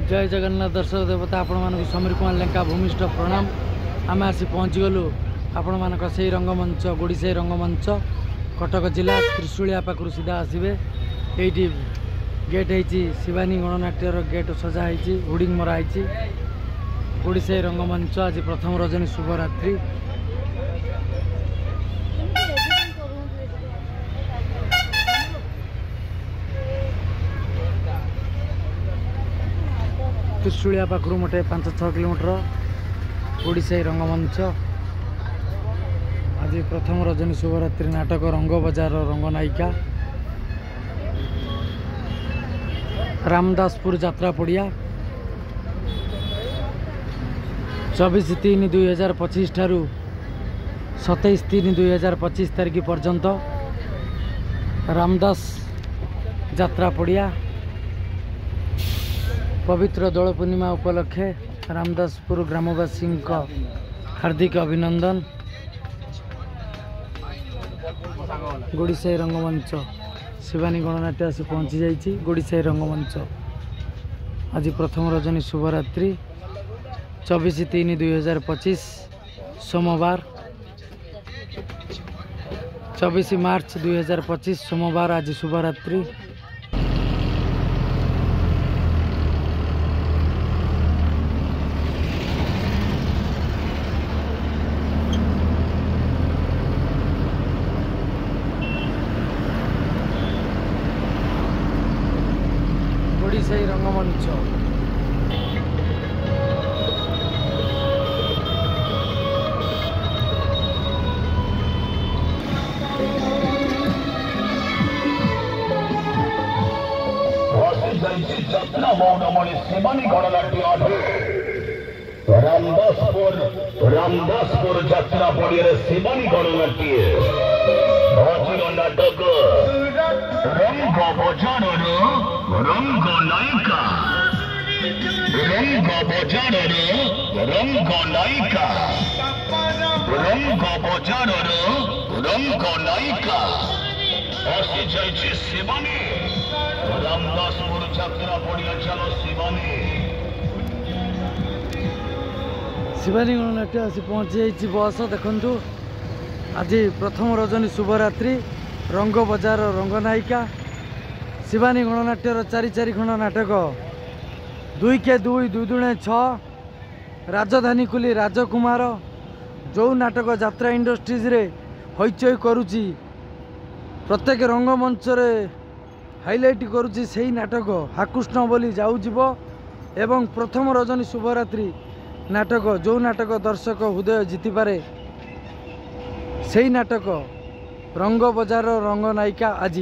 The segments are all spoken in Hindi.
जय जगन्नाथ दर्शक देवता आपण मानक समीर कुमार लेंका भूमिष्ठ प्रणाम। आम आसी पहुँचीगलु आपण मानक से रंगमंच गोड़ीसाई रंगमंच कटक जिला त्रिशूलिया पाखु सीधा आसबे। ये गेट है शिवानी गणनाट्यर गेट सजा है होर्डिंग मराई गोड़ीसाई रंगमंच आज प्रथम रजनी शुभरात्रि। त्रिशूलिया पाखु मोटे 5-6 किलोमीटर गोड़ीसाई रंगमंच आज प्रथम रजनी शुभरात्रि नाटक रंग बजार रंगनायिका रामदासपुर यात्रा पड़िया 24/3/2025 ठारू 27/3/2025 तारीख पर्यंत रामदास यात्रा पड़िया पवित्र दोल पूर्णिमा उपलक्षे रामदासपुर ग्रामवासी हार्दिक अभिनंदन। गोड़ीसाई रंगमंच शिवानी गणनाट्य आसी पहुँची जाइए। गोड़ीसाई रंगमंच आज प्रथम रजनी शुभरात्रि 24/3/2025 सोमवार 24 मार्च 2025 सोमवार आज शुभरात्रि। गोड़ीसाई रंगमंच যাত্রা মৌনমণি শিবানী গণনাট্য রামদাসপুর যাত্রা পড়িয়ে শিবানী গণনাট্য অচির নাটক রঙ্গ বজারর রঙ্গ নায়িকা রঙ্গ বজারর রঙ্গ নায়িকা রঙ্গ বজারর রঙ্গ নায়িকা আসি যাইছে শিবানী रामदासपुर यात्रा पड़िया चलो शिवानी शिवानी गणनाट्य आसी पहुँची जाइए बस देखु आज प्रथम रजनी शुभरात्रि रंग बजार रंगनायिका शिवानी गणनाट्यर 4 खंड नाटक 2 के 2 2 दुणे 6 राजधानी कुली राजकुमार जो नाटक यात्रा इंडस्ट्रीज रे हईचई करुची प्रत्येक रंगमंच रे हाइलाइट करुची से नाटक हाकृष्ण बोली जाऊब एवं प्रथम रजनी शुभरात्रि नाटक जो नाटक दर्शक हृदय जीति पारे से नाटक रंग बजार रंगनायिका आज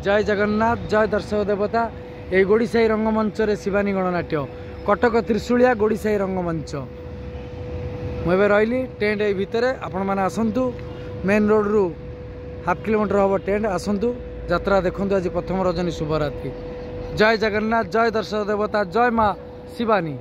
जय जगन्नाथ जय दर्शक देवता ये गोड़ीसाई रंगमंच रे शिवानी गणनाट्य कटक त्रिशूलिया गोड़ीसाई रंगमंच मुझे रही टेंट ये भितर आपण मैंने आसतु मेन रोड रु हाफ किलोमीटर हम टेंट आसतु यात्रा देखु आज प्रथम रजनी शुभरात्रि। जय जगन्नाथ जय दर्शक देवता जय माँ शिवानी।